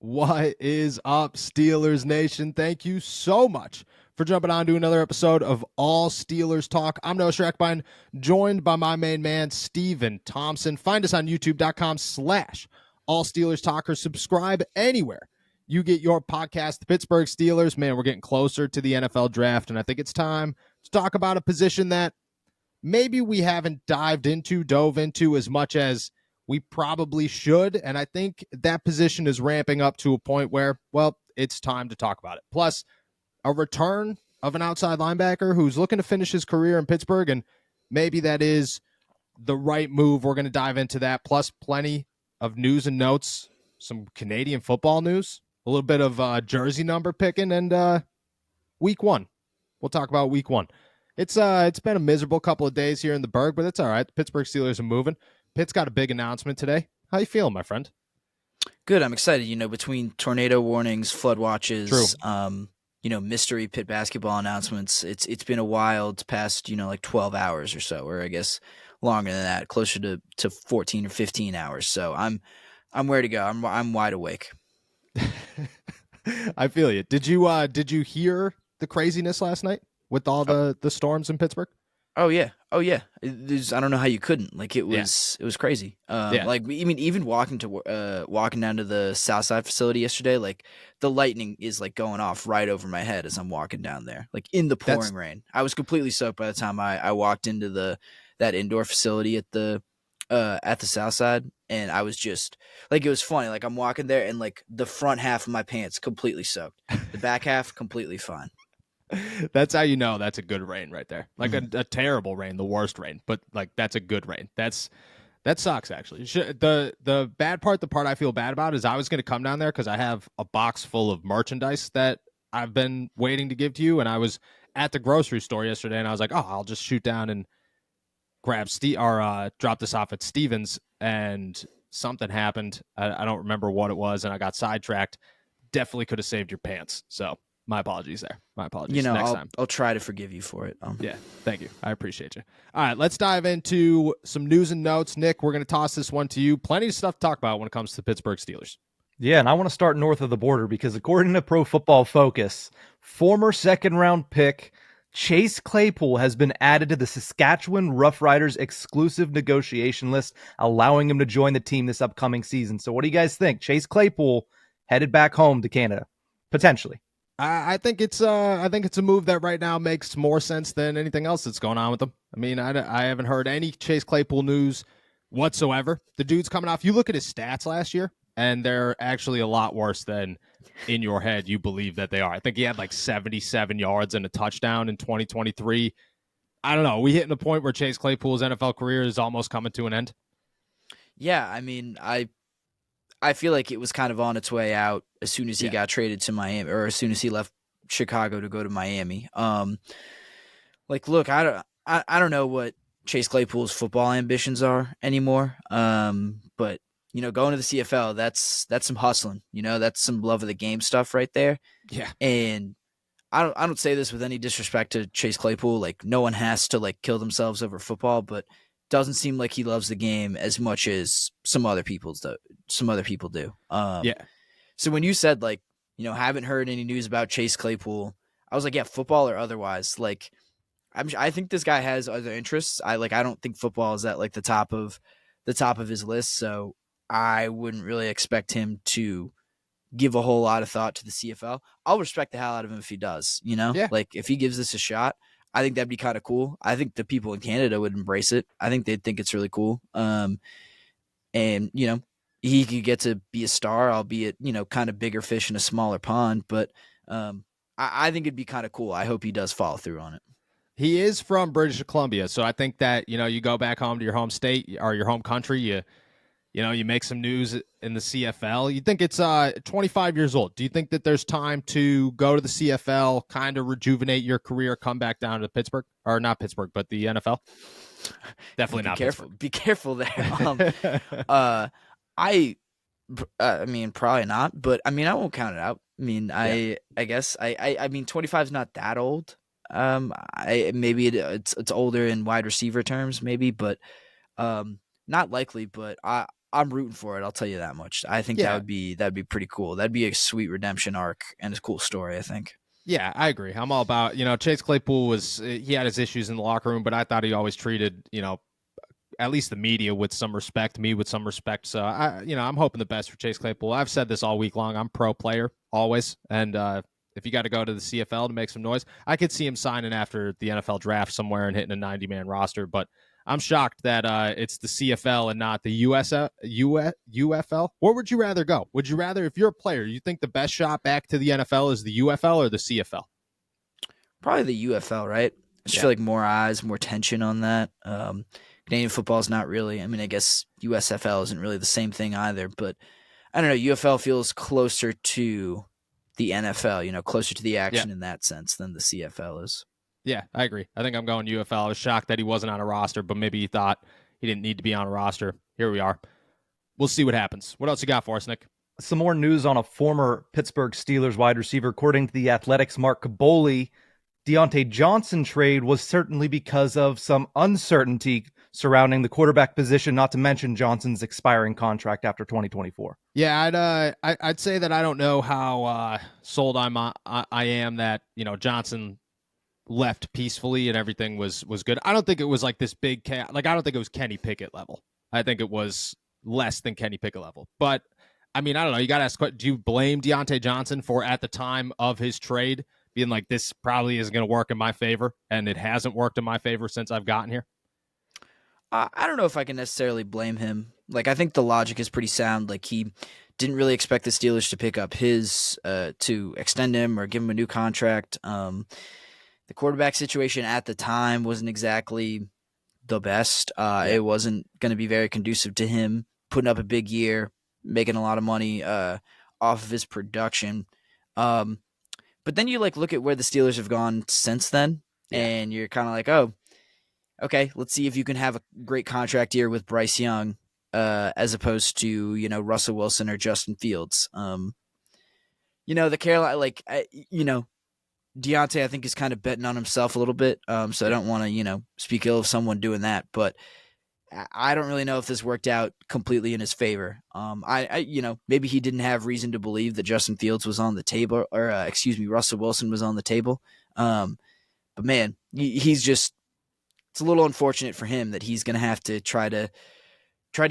What is up, Steelers Nation? Thank you so much for jumping on to another episode of All Steelers Talk. I'm Noah Schreckbein, joined by my main man, Steven Thompson. Find us on youtube.com/All Steelers Talk, or subscribe anywhere you get your podcast. The Pittsburgh Steelers, man, we're getting closer to the NFL draft, and I think it's time to talk about a position that maybe we haven't dove into as much as we probably should. And I think that position is ramping up to a point where, well, it's time to talk about it. Plus, a return of an outside linebacker who's looking to finish his career in Pittsburgh, and maybe that is the right move. We're going to dive into that, plus plenty of news and notes, some Canadian football news, a little bit of jersey number picking, and week one. We'll talk about week one. It's been a miserable couple of days here in the Berg, but it's all right. The Pittsburgh Steelers are moving. Pitt's got a big announcement today. How you feeling, my friend? Good. I'm excited. Between tornado warnings, flood watches, True. mystery Pitt basketball announcements. It's been a wild past, like 12 hours or so, or I guess longer than that, closer to 14 or 15 hours. So I'm where to go. I'm wide awake. I feel you. Did you hear the craziness last night with all the storms in Pittsburgh? Oh yeah. I don't know how you couldn't. Like it was crazy. Yeah. Like even walking down to the Southside facility yesterday, like the lightning is like going off right over my head as I'm walking down there, like in the pouring rain. I was completely soaked by the time I walked into that indoor facility at the Southside, and I was just like, it was funny. Like I'm walking there, and like the front half of my pants completely soaked, the back half completely fine. That's how you know that's a good rain right there. Like a terrible rain, the worst rain, but like that's a good rain. That sucks, actually. The bad part, the part I feel bad about, is I was going to come down there because I have a box full of merchandise that I've been waiting to give to you, and I was at the grocery store yesterday, and I was like, oh, I'll just shoot down and grab drop this off at Steven's, and something happened. I don't remember what it was, and I got sidetracked. Definitely could have saved your pants. So my apologies there. My apologies. Next time. I'll try to forgive you for it. Yeah, thank you. I appreciate you. All right, let's dive into some news and notes. Nick, we're going to toss this one to you. Plenty of stuff to talk about when it comes to the Pittsburgh Steelers. Yeah, and I want to start north of the border because according to Pro Football Focus, former second-round pick Chase Claypool has been added to the Saskatchewan Roughriders exclusive negotiation list, allowing him to join the team this upcoming season. So what do you guys think? Chase Claypool headed back home to Canada, potentially. I think it's a move that right now makes more sense than anything else that's going on with him. I mean, I haven't heard any Chase Claypool news whatsoever. The dude's coming off. You look at his stats last year, and they're actually a lot worse than in your head you believe that they are. I think he had like 77 yards and a touchdown in 2023. I don't know. Are we hitting the point where Chase Claypool's NFL career is almost coming to an end? Yeah, I mean, I feel like it was kind of on its way out as soon as he got traded to Miami, or as soon as he left Chicago to go to Miami. Look, I don't know what Chase Claypool's football ambitions are anymore. But going to the CFL, that's some hustling. That's some love of the game stuff right there. Yeah. And I don't say this with any disrespect to Chase Claypool. Like no one has to like kill themselves over football, but doesn't seem like he loves the game as much as some other people do. Yeah. So when you said like, haven't heard any news about Chase Claypool, I was like, yeah, football or otherwise. Like, I think this guy has other interests. I don't think football is at like the top of his list. So I wouldn't really expect him to give a whole lot of thought to the CFL. I'll respect the hell out of him if he does. Yeah. Like if he gives this a shot, I think that'd be kind of cool. I think the people in Canada would embrace it. I think they'd think it's really cool. And he could get to be a star, albeit, kind of bigger fish in a smaller pond. But I think it'd be kind of cool. I hope he does follow through on it. He is from British Columbia, so I think that, you go back home to your home state or your home country, you make some news in the CFL. You think it's 25 years old. Do you think that there's time to go to the CFL, kind of rejuvenate your career, come back down to Pittsburgh? Or not Pittsburgh, but the NFL? Definitely not Pittsburgh. Be careful there. I mean, probably not, but I mean, I won't count it out. I mean, I guess I mean, 25 is not that old. Maybe it's older in wide receiver terms, maybe, but not likely. But I'm rooting for it. I'll tell you that much. I think that'd be pretty cool. That'd be a sweet redemption arc and a cool story, I think. Yeah, I agree. I'm all about, Chase Claypool he had his issues in the locker room, but I thought he always treated, at least the media with some respect, me with some respect. So I'm hoping the best for Chase Claypool. I've said this all week long. I'm pro player always. And if you got to go to the CFL to make some noise, I could see him signing after the NFL draft somewhere and hitting a 90-man roster. But I'm shocked that it's the CFL and not the UFL. Where would you rather go? Would you rather, if you're a player, you think the best shot back to the NFL is the UFL or the CFL? Probably the UFL, right? I just feel like more eyes, more tension on that. Canadian football is not really. I mean, I guess USFL isn't really the same thing either. But I don't know. UFL feels closer to the NFL, closer to the action in that sense than the CFL is. Yeah, I agree. I think I'm going UFL. I was shocked that he wasn't on a roster, but maybe he thought he didn't need to be on a roster. Here we are. We'll see what happens. What else you got for us, Nick? Some more news on a former Pittsburgh Steelers wide receiver. According to the Athletic's Mark Caboli, Deontay Johnson trade was certainly because of some uncertainty surrounding the quarterback position, not to mention Johnson's expiring contract after 2024. Yeah, I'd say that I don't know how sold I am that, Johnson left peacefully and everything was good. I don't think it was like this big I don't think it was Kenny Pickett level. I think it was less than Kenny Pickett level. But I mean, I don't know. You got to ask, do you blame Deontay Johnson for, at the time of his trade, being like, this probably isn't going to work in my favor, and it hasn't worked in my favor since I've gotten here? I don't know if I can necessarily blame him. Like, I think the logic is pretty sound. Like, he didn't really expect the Steelers to pick up his to extend him or give him a new contract. The quarterback situation at the time wasn't exactly the best. It wasn't going to be very conducive to him putting up a big year, making a lot of money off of his production. But then you look at where the Steelers have gone since then, and you're kind of like, oh, okay, let's see if you can have a great contract year with Bryce Young as opposed to, Russell Wilson or Justin Fields. The Carolina, Deontay, I think, is kind of betting on himself a little bit. So I don't want to, speak ill of someone doing that, but I don't really know if this worked out completely in his favor. Maybe he didn't have reason to believe that Justin Fields was on the table, or Russell Wilson was on the table. But man, he's just, it's a little unfortunate for him that he's going to have to try to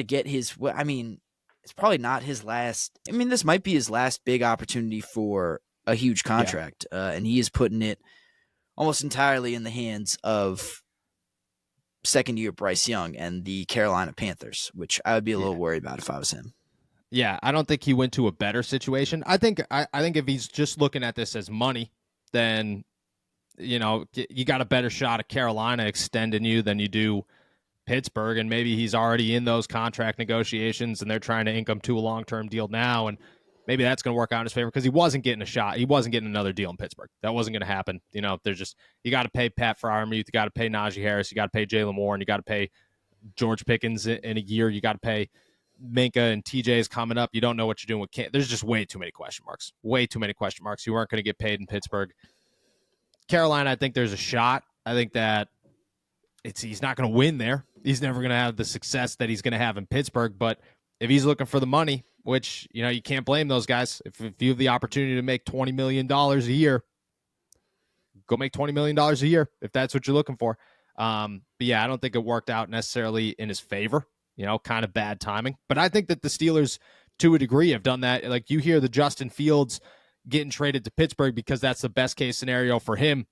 get his, it's probably not his last. I mean, this might be his last big opportunity for a huge contract. And he is putting it almost entirely in the hands of second-year Bryce Young and the Carolina Panthers, which I would be a little worried about if I was him. Yeah, I don't think he went to a better situation. I think if he's just looking at this as money, then you got a better shot at Carolina extending you than you do Pittsburgh, and maybe he's already in those contract negotiations and they're trying to ink him to a long-term deal now, and maybe that's going to work out in his favor because he wasn't getting a shot. He wasn't getting another deal in Pittsburgh. That wasn't going to happen. There's just, you got to pay Pat Freiermuth, you got to pay Najee Harris, you got to pay Jalen Moore, and you got to pay George Pickens in a year. You got to pay Minka, and TJ is coming up. You don't know what you're doing with There's just way too many question marks. Way too many question marks. You weren't going to get paid in Pittsburgh. Carolina, I think there's a shot. I think that he's not going to win there. He's never going to have the success that he's going to have in Pittsburgh. But if he's looking for the money, which, you can't blame those guys. If you have the opportunity to make $20 million a year, go make $20 million a year if that's what you're looking for. But yeah, I don't think it worked out necessarily in his favor, kind of bad timing. But I think that the Steelers, to a degree, have done that. Like, you hear the Justin Fields getting traded to Pittsburgh because that's the best case scenario for him.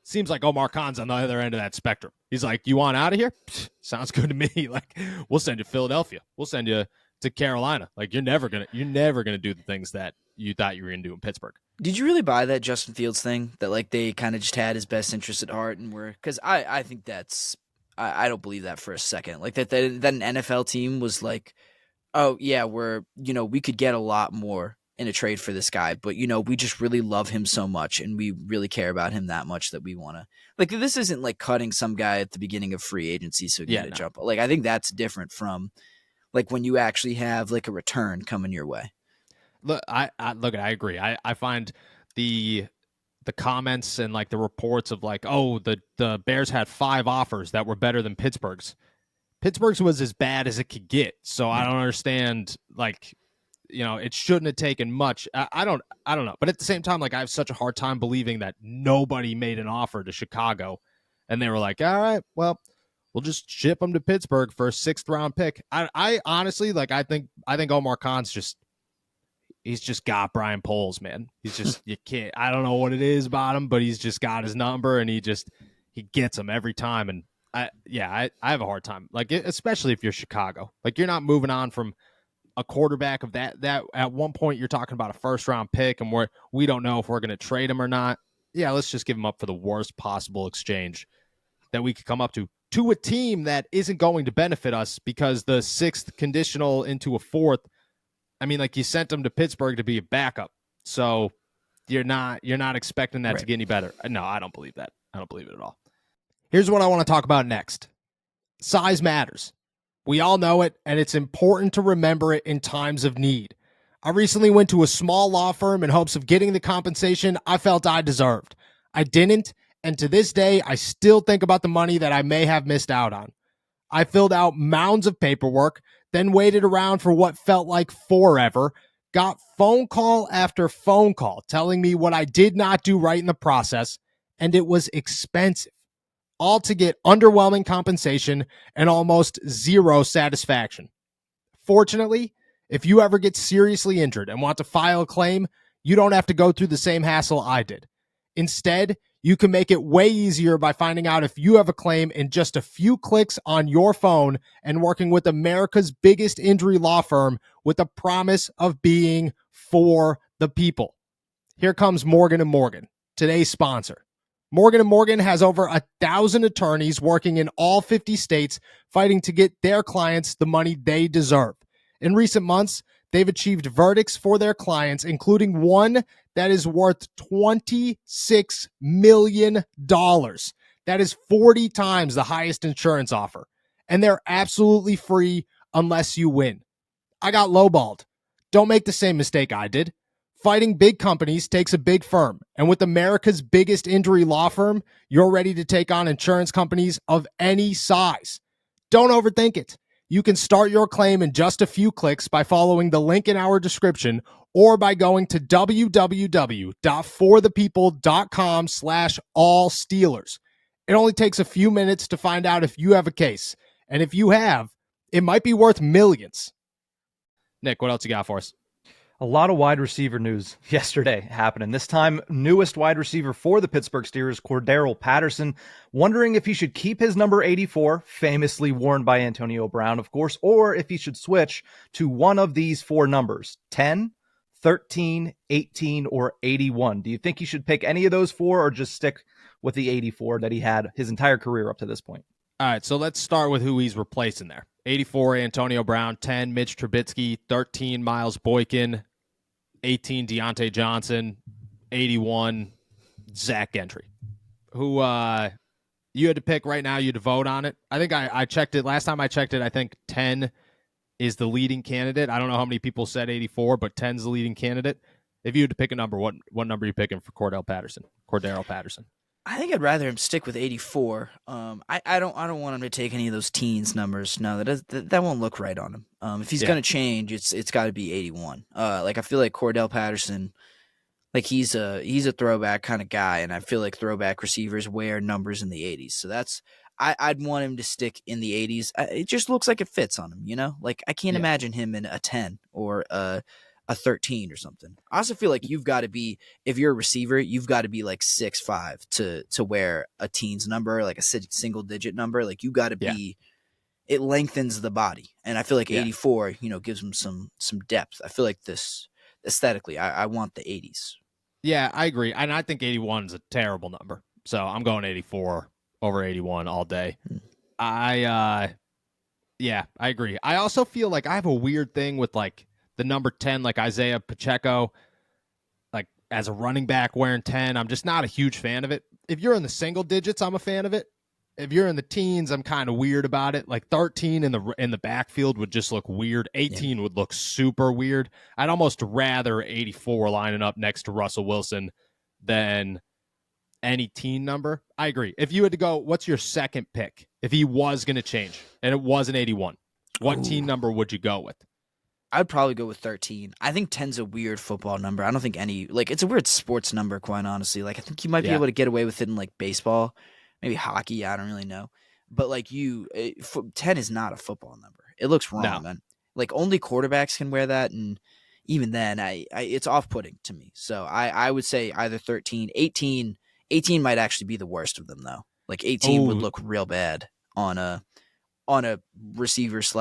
Seems like Omar Khan's on the other end of that spectrum. He's like, you want out of here? Pfft, sounds good to me. Like, we'll send you to Philadelphia. We'll send you to Carolina. Like, you're never gonna do the things that you thought you were gonna do in Pittsburgh. Did you really buy that Justin Fields thing, that they kind of just had his best interest at heart, and because I think that's, I don't believe that for a second. Like, that an NFL team was like, oh yeah, we could get a lot more in a trade for this guy, but we just really love him so much and we really care about him that much that we want to, this isn't like cutting some guy at the beginning of free agency so you get a jump. Like, I think that's different from when you actually have a return coming your way. Look, I agree. I find the comments and the reports of oh, the Bears had 5 offers that were better than Pittsburgh's. Pittsburgh's was as bad as it could get. So I don't understand, like, it shouldn't have taken much. I don't know. But at the same time, like, I have such a hard time believing that nobody made an offer to Chicago and they were like, all right, well, we'll just ship them to Pittsburgh for a 6th-round pick. I honestly, like, I think Omar Khan's he's just got Brian Poles, man. He's just, you can't, I don't know what it is about him, but he's just got his number and he gets him every time. And I have a hard time, like, especially if you're Chicago, like, you're not moving on from a quarterback of that at one point you're talking about a 1st-round pick and we don't know if we're going to trade him or not. Yeah, let's just give him up for the worst possible exchange that we could come up to a team that isn't going to benefit us, because the 6th conditional into a 4th, I mean, like, you sent him to Pittsburgh to be a backup. So you're not expecting that to get any better. No, I don't believe that. I don't believe it at all. Here's what I want to talk about next. Size matters. We all know it, and it's important to remember it in times of need. I recently went to a small law firm in hopes of getting the compensation I felt I deserved. I didn't, and to this day, I still think about the money that I may have missed out on. I filled out mounds of paperwork, then waited around for what felt like forever, got phone call after phone call telling me what I did not do right in the process, and it was expensive. All to get underwhelming compensation and almost zero satisfaction. Fortunately, if you ever get seriously injured and want to file a claim, you don't have to go through the same hassle I did. Instead, you can make it way easier by finding out if you have a claim in just a few clicks on your phone and working with America's biggest injury law firm with the promise of being for the people. Here comes Morgan & Morgan, today's sponsor. Morgan & Morgan has over 1,000 attorneys working in all 50 states fighting to get their clients the money they deserve. In recent months, they've achieved verdicts for their clients, including one that is worth $26 million. That is 40 times the highest insurance offer. And they're absolutely free unless you win. I got lowballed. Don't make the same mistake I did. Fighting big companies takes a big firm, and with America's biggest injury law firm, you're ready to take on insurance companies of any size. Don't overthink it. You can start your claim in just a few clicks by following the link in our description or by going to www.forthepeople.com/allsteelers. It only takes a few minutes to find out if you have a case, and if you have, it might be worth millions. Nick, what else you got for us? A lot of wide receiver news yesterday happening. This time, newest wide receiver for the Pittsburgh Steelers, Patterson, wondering if he should keep his number 84, famously worn by Antonio Brown, of course, or if he should switch to one of these 4 numbers, 10, 13, 18, or 81. Do you think he should pick any of those 4 or just stick with the 84 that he had his entire career up to this point? All right, so let's start with who he's replacing there. 84, Antonio Brown. 10, Mitch Trubisky. 13, Miles Boykin. 18, Deontay Johnson. 81, Zach Gentry. Who you had to pick right now, you had to vote on it. I think I checked it. Last time I checked it, I think 10 is the leading candidate. I don't know how many people said 84, but 10's the leading candidate. If you had to pick a number, what number are you picking for Cordell Patterson? I think I'd rather him stick with 84. I don't want him to take any of those teens numbers. No, that won't look right on him. If he's gonna change, it's got to be 81. Like, I feel like Cordell Patterson, like, he's a throwback kind of guy, and I feel like throwback receivers wear numbers in the 80s. So I'd want him to stick in the 80s. It just looks like it fits on him, you know. Like, I can't imagine him in a 10 or a 13 or something. I also feel like you've got to be, if you're a receiver, you've got to be like 6'5" to wear a teens number, like a single digit number. Like, you got to be, it lengthens the body. And I feel like 84, gives him some depth. I feel like this aesthetically, I want the 80s. Yeah, I agree. And I think 81 is a terrible number. So I'm going 84 over 81 all day. I agree. I also feel like I have a weird thing with, like, the number 10, like Isaiah Pacheco, like, as a running back wearing 10. I'm just not a huge fan of it. If you're in the single digits, I'm a fan of it. If you're in the teens, I'm kind of weird about it. Like, 13 in the backfield would just look weird. 18 would look super weird. I'd almost rather 84 lining up next to Russell Wilson than any teen number. I agree. If you had to go, what's your second pick if he was going to change and it was an 81, what Ooh. team number would you go with? I'd probably go with 13. I think 10's a weird football number. I don't think it's a weird sports number, quite honestly. Like, I think you might be able to get away with it in, like, baseball, maybe hockey. I don't really know. But, like, 10 is not a football number. It looks wrong, man. Like, only quarterbacks can wear that, and even then, it's off-putting to me. So I would say either 13. 18 might actually be the worst of them, though. Like, 18 would look real bad on a receiver /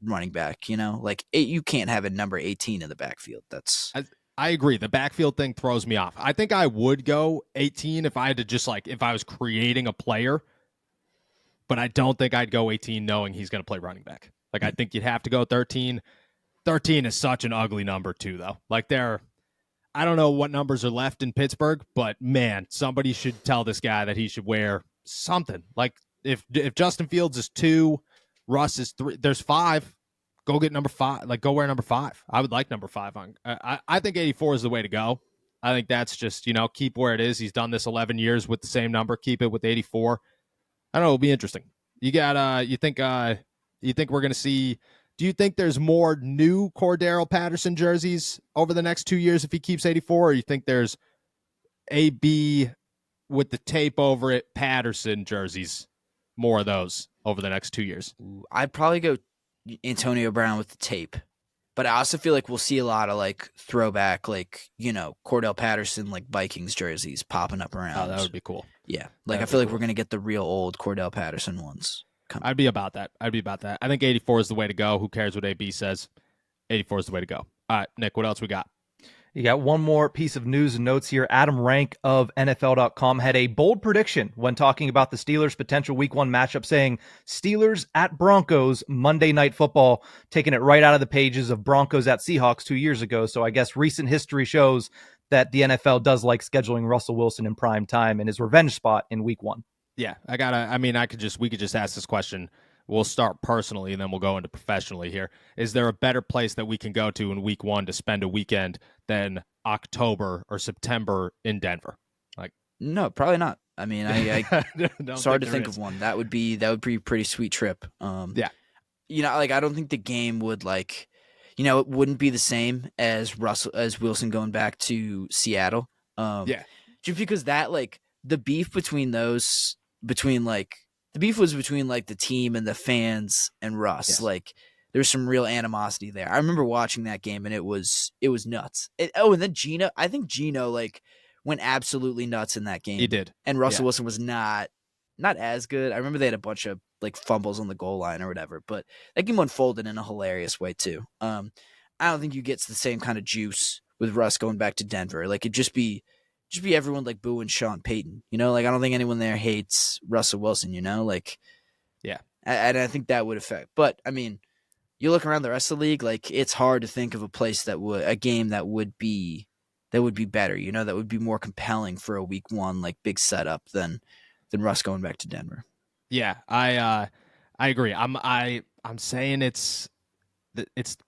running back, like you can't have a number 18 in the backfield. I agree. The backfield thing throws me off. I think I would go 18 if I had to just if I was creating a player, but I don't think I'd go 18 knowing he's going to play running back. Like, I think you'd have to go 13. 13 is such an ugly number too, though. Like, I don't know what numbers are left in Pittsburgh, but man, somebody should tell this guy that he should wear something. Like, if Justin Fields is 2, Russ is 3. There's 5. Go get number 5. Like, go wear number 5. I would like number 5 on. I think 84 is the way to go. I think that's just keep where it is. He's done this 11 years with the same number. Keep it with 84. I don't know. It'll be interesting. You got. You think we're gonna see? Do you think there's more new Cordero Patterson jerseys over the next 2 years if he keeps 84, or you think there's AB with the tape over it Patterson jerseys, more of those over the next 2 years? I'd probably go Antonio Brown with the tape, but I also feel like we'll see a lot of like throwback, like Cordell Patterson, like Vikings jerseys popping up around. Oh, that would be cool. Yeah, like I feel like we're gonna get the real old Cordell Patterson ones. I'd be about that. I think 84 is the way to go. Who cares what AB says? 84 is the way to go. All right, Nick, what else we got? You got one more piece of news and notes here. Adam Rank of NFL.com had a bold prediction when talking about the Steelers' potential Week 1 matchup, saying Steelers at Broncos Monday Night Football, taking it right out of the pages of Broncos at Seahawks 2 years ago. So I guess recent history shows that the NFL does like scheduling Russell Wilson in prime time in his revenge spot in Week 1. Yeah, we could just ask this question. We'll start personally and then we'll go into professionally here. Is there a better place that we can go to in Week 1 to spend a weekend than October or September in Denver? Like, no, probably not. I mean, it's hard to think of one. That would be a pretty sweet trip. Yeah. Like, I don't think the game would it wouldn't be the same as Wilson going back to Seattle. Just because that, like, the beef the beef was between like the team and the fans and Russ. Yes. Like, there's some real animosity there. I remember watching that game and it was nuts. And then I think Gino like went absolutely nuts in that game. He did. And Russell Wilson was not as good. I remember they had a bunch of like fumbles on the goal line or whatever, but that game unfolded in a hilarious way too. I don't think you get the same kind of juice with Russ going back to Denver. Like, it'd just be everyone like booing Sean Payton, like, I don't think anyone there hates Russell Wilson, like, yeah. And I think that would affect, but I mean, you look around the rest of the league, like, it's hard to think of a game that would be better, that would be more compelling for a Week 1, like, big setup than Russ going back to Denver. Yeah. I agree. I'm saying it's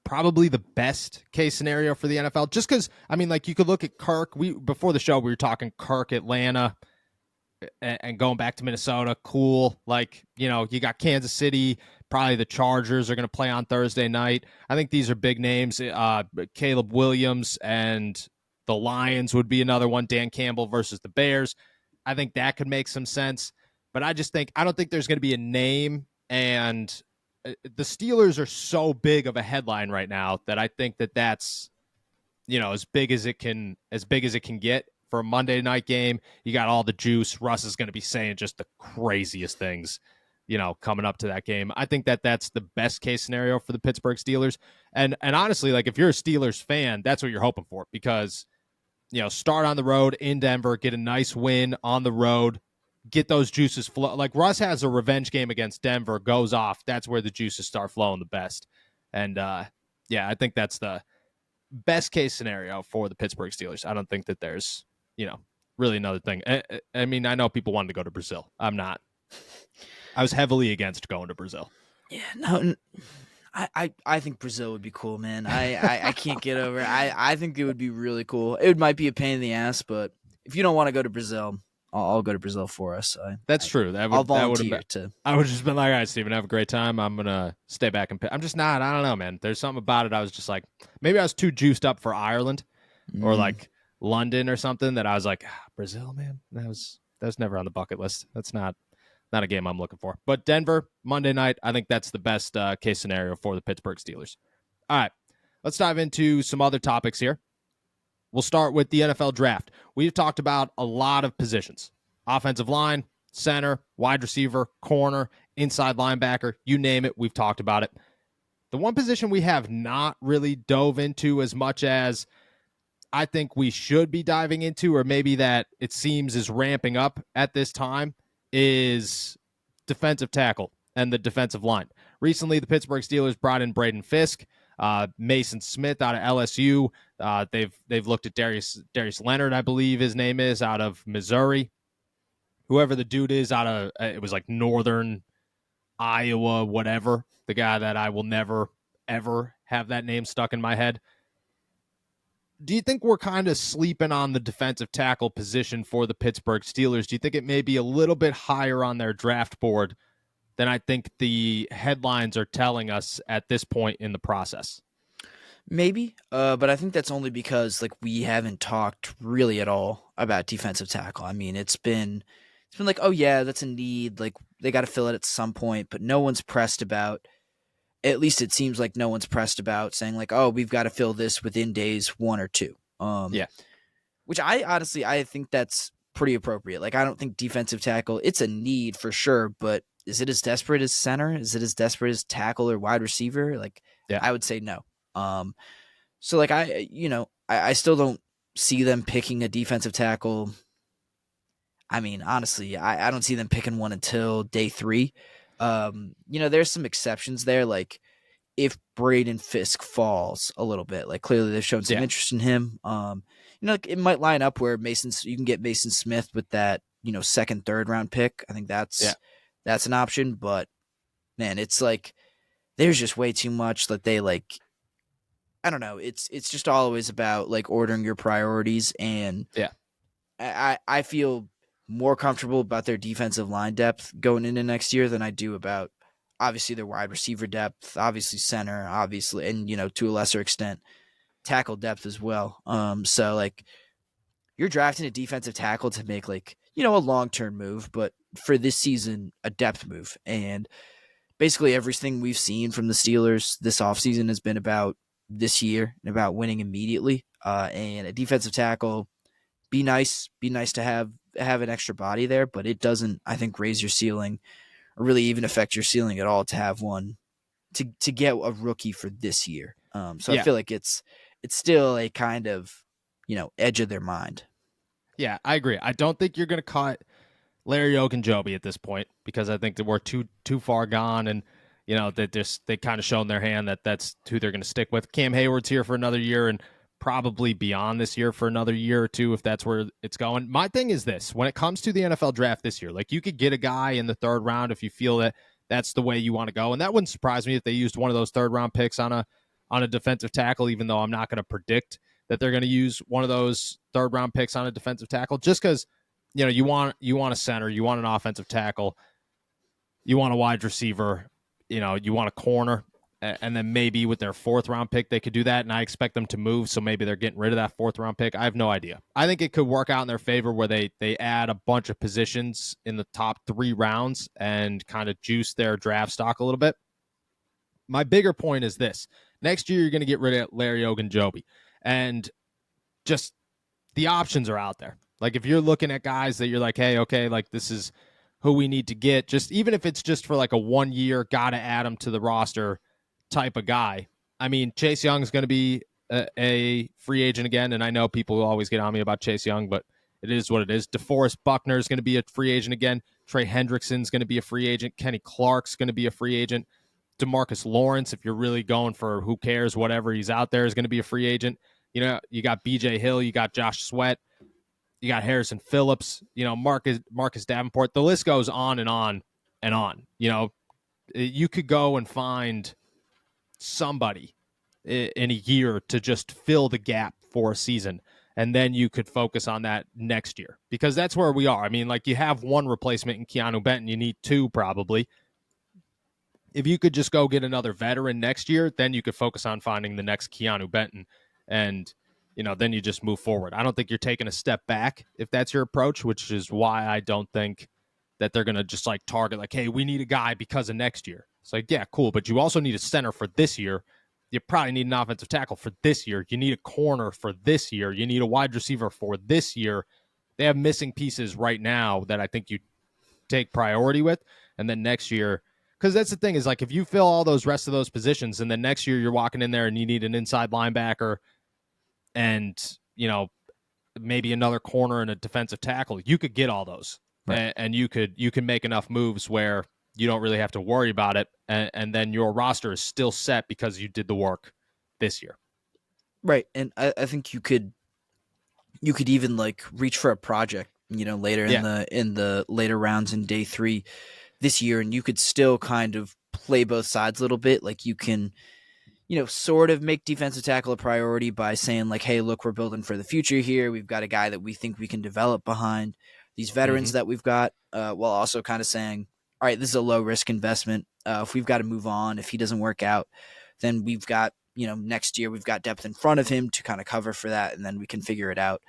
probably the best case scenario for the NFL, just because, I mean, like, you could look at Kirk. Before the show, we were talking Kirk, Atlanta, and going back to Minnesota. Cool. Like, you got Kansas City. Probably the Chargers are going to play on Thursday night. I think these are big names. Caleb Williams and the Lions would be another one. Dan Campbell versus the Bears. I think that could make some sense. But I don't think there's going to be a name, and the Steelers are so big of a headline right now that I think that's, as big as it can get for a Monday night game. You got all the juice. Russ is going to be saying just the craziest things, coming up to that game. I think that's the best case scenario for the Pittsburgh Steelers. And honestly, like, if you're a Steelers fan, that's what you're hoping for, because, start on the road in Denver, get a nice win on the road, get those juices flow. Like, Russ has a revenge game against Denver, goes off. That's where the juices start flowing the best. And I think that's the best case scenario for the Pittsburgh Steelers. I don't think that there's, really another thing. I mean, I know people wanted to go to Brazil. I'm not. I was heavily against going to Brazil. Yeah, no, I think Brazil would be cool, man. I can't get over it. I think it would be really cool. It might be a pain in the ass, but if you don't want to go to Brazil, I'll go to Brazil for us. That's true. I'll volunteer to. I would just been like, all right, Steven, have a great time. I'm gonna stay back and pick. I'm just not. I don't know, man. There's something about it. I was just like, maybe I was too juiced up for Ireland or like London or something that I was like, Brazil, man. That was never on the bucket list. That's not a game I'm looking for. But Denver Monday night, I think that's the best case scenario for the Pittsburgh Steelers. All right, let's dive into some other topics here. We'll start with the NFL draft. We've talked about a lot of positions: offensive line, center, wide receiver, corner, inside linebacker, you name it, we've talked about it. The one position we have not really dove into as much as I think we should be diving into, or maybe that it seems is ramping up at this time, is defensive tackle and the defensive line. Recently, the Pittsburgh Steelers brought in Braden Fisk, Mason Smith out of LSU. They've looked at Darius Leonard, I believe his name is, out of Missouri. Whoever the dude is out of, it was like Northern Iowa, whatever. The guy that I will never, ever have that name stuck in my head. Do you think we're kind of sleeping on the defensive tackle position for the Pittsburgh Steelers? Do you think it may be a little bit higher on their draft board than I think the headlines are telling us at this point in the process? Maybe, but I think that's only because like we haven't talked really at all about defensive tackle. I mean, it's been like, oh yeah, that's a need. Like they got to fill it at some point, but no one's pressed about. At least it seems like no one's pressed about saying like, oh, we've got to fill this within days 1 or 2. Yeah, which I honestly I think that's pretty appropriate. Like I don't think defensive tackle, it's a need for sure, but is it as desperate as center? Is it as desperate as tackle or wide receiver? Like, yeah. I would say no. So like I still don't see them picking a defensive tackle. I mean, honestly, I don't see them picking one until day 3. There's some exceptions there. Like if Braden Fisk falls a little bit, like clearly they've shown some interest in him. Like it might line up where you can get Mason Smith with that, second, third round pick. I think that's an option, but man, it's like, there's just way too much that they like, I don't know. It's just always about like ordering your priorities. And I feel more comfortable about their defensive line depth going into next year than I do about obviously their wide receiver depth, obviously center, obviously, and to a lesser extent, tackle depth as well. So like you're drafting a defensive tackle to make like, a long-term move, but for this season, a depth move. And basically everything we've seen from the Steelers this offseason has been about this year and about winning immediately. And a defensive tackle, be nice to have an extra body there, but it doesn't, I think, raise your ceiling or really even affect your ceiling at all to have one to get a rookie for this year. I feel like it's still a kind of, edge of their mind. Yeah, I agree. I don't think you're going to cut Larry Ogunjobi at this point because I think that we're too far gone, and that they kind of shown their hand that that's who they're going to stick with. Cam Hayward's here for another year and probably beyond this year for another year or two if that's where it's going. My thing is this: when it comes to the NFL draft this year, like you could get a guy in the 3rd round if you feel that that's the way you want to go, and that wouldn't surprise me if they used one of those 3rd round picks on a defensive tackle, even though I'm not going to predict that they're going to use one of those 3rd round picks on a defensive tackle, just because you want a center, you want an offensive tackle, you want a wide receiver, you want a corner, and then maybe with their 4th round pick they could do that, and I expect them to move, so maybe they're getting rid of that 4th round pick. I have no idea. I think it could work out in their favor where they add a bunch of positions in the top 3 rounds and kind of juice their draft stock a little bit. My bigger point is this: next year you're going to get rid of Larry Ogunjobi, and just the options are out there. Like if you're looking at guys that you're like, hey, okay, like this is who we need to get, just even if it's just for like a 1 year, got to add them to the roster type of guy. I mean, Chase Young is going to be a free agent again, and I know people will always get on me about Chase Young, but it is what it is. DeForest Buckner is going to be a free agent again. Trey Hendrickson's going to be a free agent. Kenny Clark's going to be a free agent. DeMarcus Lawrence, if you're really going for who cares, whatever, he's out there, is going to be a free agent. You got BJ Hill, you got Josh Sweat, you got Harrison Phillips, Marcus Davenport. The list goes on and on and on. You could go and find somebody in a year to just fill the gap for a season. and then you could focus on that next year, because that's where we are. I mean, like, you have one replacement in Keanu Benton. You need two probably. If you could just go get another veteran next year, then you could focus on finding the next Keanu Benton, and then you just move forward. I don't think you're taking a step back if that's your approach, which is why I don't think that they're going to just like target like, hey, we need a guy because of next year. It's like, yeah, cool, but you also need a center for this year. You probably need an offensive tackle for this year. You need a corner for this year. You need a wide receiver for this year. They have missing pieces right now that I think you take priority with, and then next year, because that's the thing is, like, if you fill all those rest of those positions and then next year you're walking in there and you need an inside linebacker and maybe another corner and a defensive tackle, you could get all those. Right. And you can make enough moves where you don't really have to worry about it, and then your roster is still set because you did the work this year. Right. And I think you could even like reach for a project, later in the later rounds in day 3 this year, and you could still kind of play both sides a little bit. Like, you can, sort of make defensive tackle a priority by saying like, hey, look, we're building for the future here. We've got a guy that we think we can develop behind these veterans that we've got, while also kind of saying, all right, this is a low risk investment. If we've got to move on, if he doesn't work out, then we've got, next year we've got depth in front of him to kind of cover for that, and then we can figure it out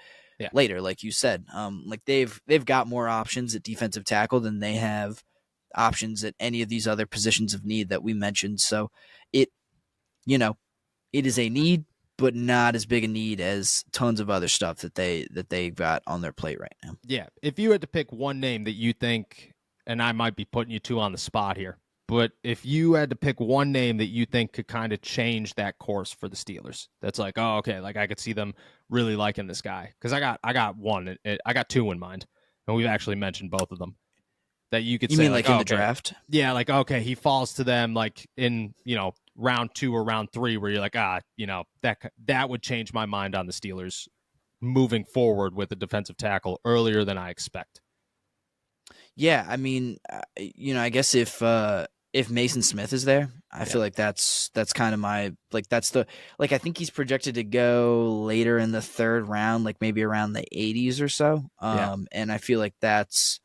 later, like you said. Like, they've got more options at defensive tackle than they have options at any of these other positions of need that we mentioned. So it is a need, but not as big a need as tons of other stuff that they got on their plate right now. Yeah. If you had to pick one name that you think, and I might be putting you two on the spot here, but if you had to pick one name that you think could kind of change that course for the Steelers, that's like, oh, okay, like I could see them really liking this guy. Because I got one, I got two in mind, and we've actually mentioned both of them. That you could say, mean like in the draft? Yeah, like, okay, he falls to them like in, round 2 or round 3, where you're like, that would change my mind on the Steelers moving forward with a defensive tackle earlier than I expect. Yeah, I mean, I guess if Mason Smith is there, I feel like that's kind of my, like, that's the, like, I think he's projected to go later in the 3rd round, like maybe around the 80s or so. And I feel like that's,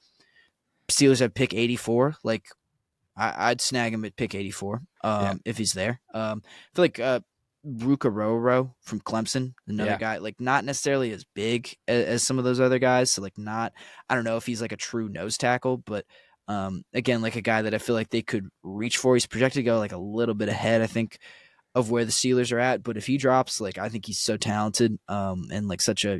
Steelers have pick 84. Like, I'd snag him at pick 84 if he's there. I feel like Rukaroro from Clemson, another guy, like, not necessarily as big as some of those other guys. So, like, I don't know if he's like a true nose tackle, but again, like a guy that I feel like they could reach for. He's projected to go like a little bit ahead, I think, of where the Steelers are at. But if he drops, like, I think he's so talented and like such a,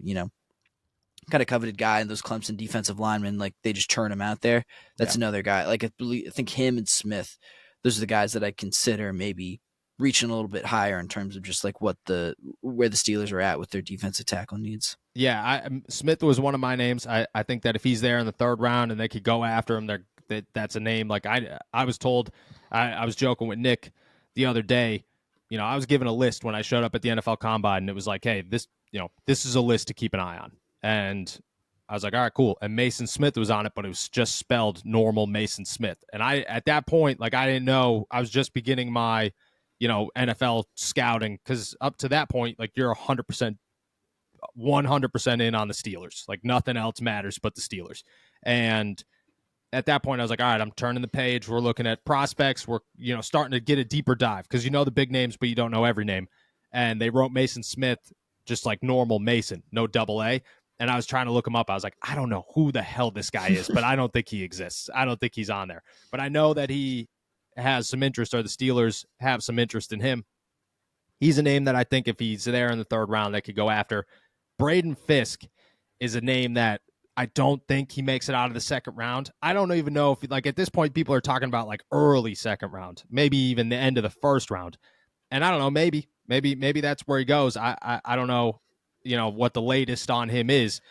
kind of coveted guy, and those Clemson defensive linemen, like, they just churn him out there. That's another guy. Like, I think him and Smith, those are the guys that I consider maybe reaching a little bit higher in terms of just like where the Steelers are at with their defensive tackle needs. Yeah, Smith was one of my names. I think that if he's there in the 3rd round and they could go after him, that's a name. Like, I was told, I was joking with Nick the other day. I was given a list when I showed up at the NFL Combine, and it was like, hey, this is a list to keep an eye on. And I was like, all right, cool. And Mason Smith was on it, but it was just spelled normal Mason Smith. And at that point, like, I didn't know. I was just beginning my, NFL scouting, because up to that point, like, you're 100% in on the Steelers. Like, nothing else matters but the Steelers. And at that point, I was like, all right, I'm turning the page. We're looking at prospects. We're, starting to get a deeper dive, because the big names, but you don't know every name. And they wrote Mason Smith just like normal Mason, no double A. And I was trying to look him up. I was like, I don't know who the hell this guy is, but I don't think he exists. I don't think he's on there. But I know that he has some interest, or the Steelers have some interest in him. He's a name that I think if he's there in the 3rd round, they could go after. Braden Fisk is a name that I don't think he makes it out of the 2nd round. I don't even know if, like, at this point, people are talking about like early 2nd round, maybe even the end of the 1st round. And I don't know, maybe that's where he goes. I don't know, what the latest on him is.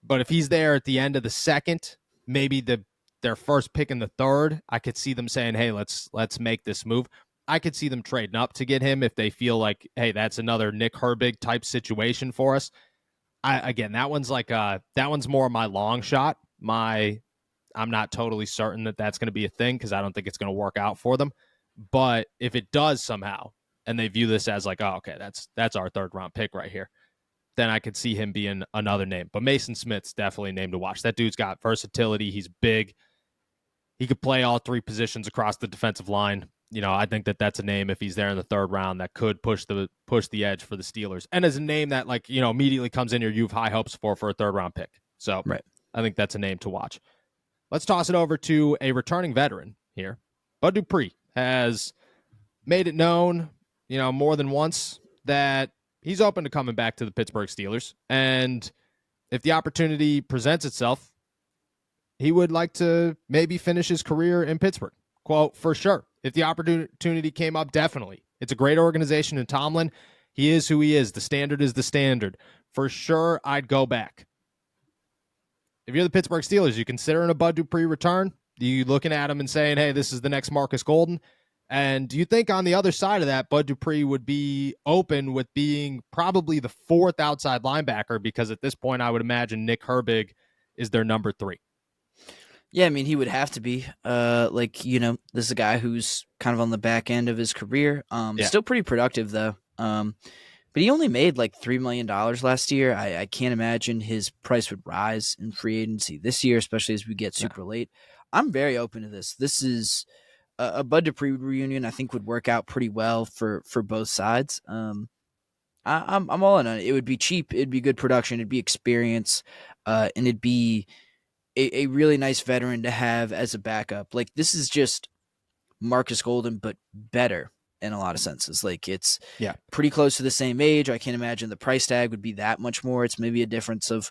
But if he's there at the end of the 2nd, maybe their first pick in the 3rd, I could see them saying, hey, let's make this move. I could see them trading up to get him if they feel like, hey, that's another Nick Herbig type situation for us. Again, that one's more of my long shot. I'm not totally certain that that's going to be a thing, because I don't think it's going to work out for them. But if it does somehow, and they view this as like, oh, okay, that's our 3rd round pick right here, then I could see him being another name. But Mason Smith's definitely a name to watch. That dude's got versatility. He's big. He could play all three positions across the defensive line. I think that's a name if he's there in the third round that could push the edge for the Steelers. And as a name that immediately comes in here, you have high hopes for a third round pick. So Right. I think that's a name to watch. Let's toss it over to a returning veteran here. Bud Dupree has made it known, more than once that he's open to coming back to the Pittsburgh Steelers. And if the opportunity presents itself, he would like to maybe finish his career in Pittsburgh. Quote, for sure. If the opportunity came up, definitely. It's a great organization in Tomlin. He is who he is. The standard is the standard. For sure, I'd go back. If you're the Pittsburgh Steelers, you considering a Bud Dupree return? Are you looking at him and saying, hey, this is the next Marcus Golden? And do you think on the other side of that, Bud Dupree would be open with being probably the fourth outside linebacker? Because at this point, I would imagine Nick Herbig is their number 3. Yeah, I mean, he would have to be. This is a guy who's kind of on the back end of his career. Still pretty productive, though. But he only made like $3 million last year. I can't imagine his price would rise in free agency this year, especially as we get super late. I'm very open to this. This is a Bud Dupree reunion. I think would work out pretty well for both sides. I'm all in on it. It would be cheap. It'd be good production. It'd be experience, and it'd be a really nice veteran to have as a backup. Like, this is just Marcus Golden, but better in a lot of senses. Like, it's pretty close to the same age. I can't imagine the price tag would be that much more. It's maybe a difference of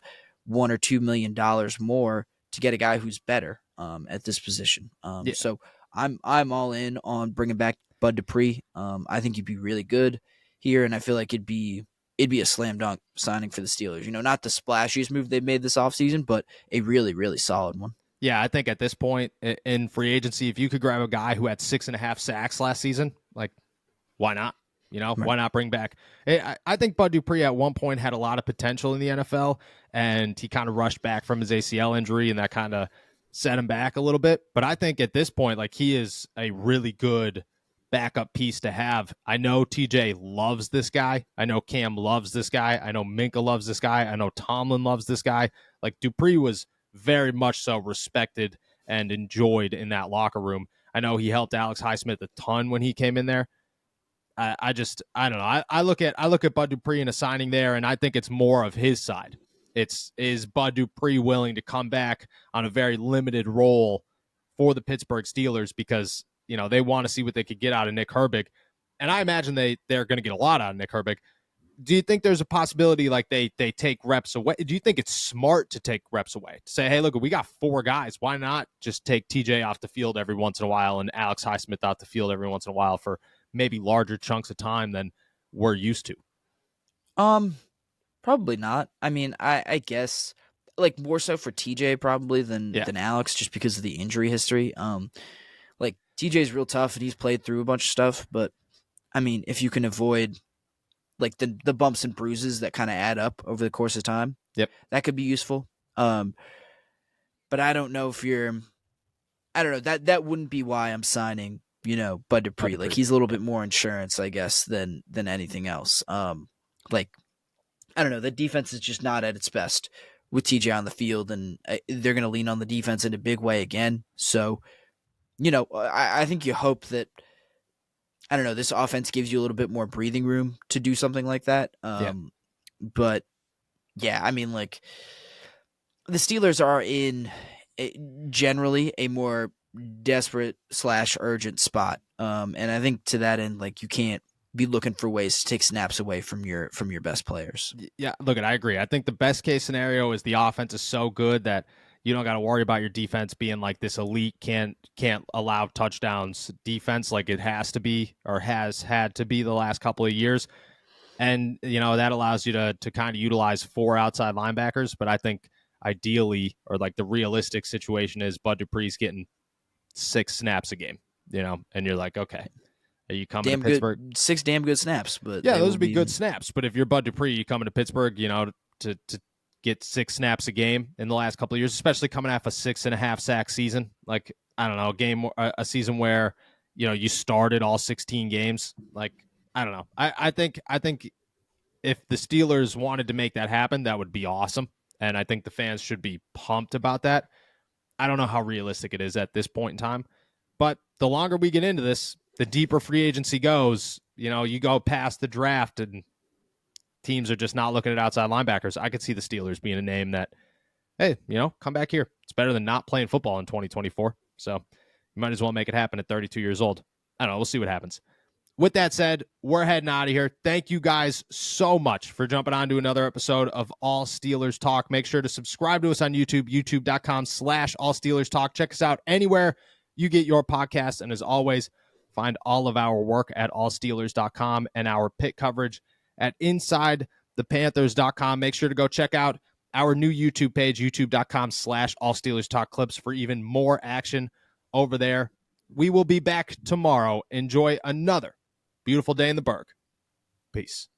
$1 or $2 million more to get a guy who's better at this position. So I'm all in on bringing back Bud Dupree. I think he'd be really good here, and I feel like it'd be a slam dunk signing for the Steelers. Not the splashiest move they've made this offseason, but a really, really solid one. Yeah, I think at this point in free agency, if you could grab a guy who had 6.5 sacks last season, like, why not? Why not bring back? I think Bud Dupree at one point had a lot of potential in the NFL, and he kind of rushed back from his ACL injury, and that kind of set him back a little bit. But I think at this point, like, he is a really good backup piece to have. I know TJ loves this guy. I know Cam loves this guy. I know Minka loves this guy. I know Tomlin loves this guy. Like, Dupree was very much so respected and enjoyed in that locker room. I know he helped Alex Highsmith a ton when he came in there. I don't know. I look at Bud Dupree and a signing there, and I think it's more of his side. Is Bud Dupree willing to come back on a very limited role for the Pittsburgh Steelers because they want to see what they could get out of Nick Herbig, and I imagine they're going to get a lot out of Nick Herbig. Do you think there's a possibility like they take reps away? Do you think it's smart to take reps away? To say, hey, look, we got 4 guys. Why not just take TJ off the field every once in a while and Alex Highsmith off the field every once in a while for maybe larger chunks of time than we're used to? Probably not. I mean, I guess like more so for TJ probably than Alex, just because of the injury history. Like, TJ's real tough and he's played through a bunch of stuff, but I mean, if you can avoid like the bumps and bruises that kind of add up over the course of time, that could be useful. But I don't know if I don't know, that wouldn't be why I'm signing, Bud Dupree. Like, he's a little bit more insurance, I guess, than anything else. Like, I don't know, the defense is just not at its best with TJ on the field, and they're going to lean on the defense in a big way again. So, I think you hope that, I don't know, this offense gives you a little bit more breathing room to do something like that. But yeah, I mean, like, the Steelers are in generally a more desperate / urgent spot. And I think to that end, like, you can't be looking for ways to take snaps away from your best players. Yeah, look, I agree. I think the best case scenario is the offense is so good that you don't got to worry about your defense being like this elite can't allow touchdowns defense like it has to be or has had to be the last couple of years. And, that allows you to kind of utilize 4 outside linebackers. But I think ideally, or like the realistic situation is Bud Dupree's getting 6 snaps a game, and you're like, okay, are you coming to Pittsburgh? 6 damn good snaps. But yeah, those would be good snaps. But if you're Bud Dupree, you coming to Pittsburgh, to get 6 snaps a game in the last couple of years, especially coming off a 6.5 sack season. Like, I don't know, a season where, you started all 16 games. Like, I don't know. I think if the Steelers wanted to make that happen, that would be awesome. And I think the fans should be pumped about that. I don't know how realistic it is at this point in time, but the longer we get into this, the deeper free agency goes. You go past the draft and teams are just not looking at outside linebackers. I could see the Steelers being a name that, hey, come back here. It's better than not playing football in 2024. So you might as well make it happen at 32 years old. I don't know. We'll see what happens. With that said, we're heading out of here. Thank you guys so much for jumping on to another episode of All Steelers Talk. Make sure to subscribe to us on YouTube, youtube.com/All Steelers Talk. Check us out anywhere you get your podcast. And as always, find all of our work at allsteelers.com and our pit coverage at InsideThePanthers.com. Make sure to go check out our new YouTube page, youtube.com/All Steelers Talk clips for even more action over there. We will be back tomorrow. Enjoy another beautiful day in the Berg. Peace.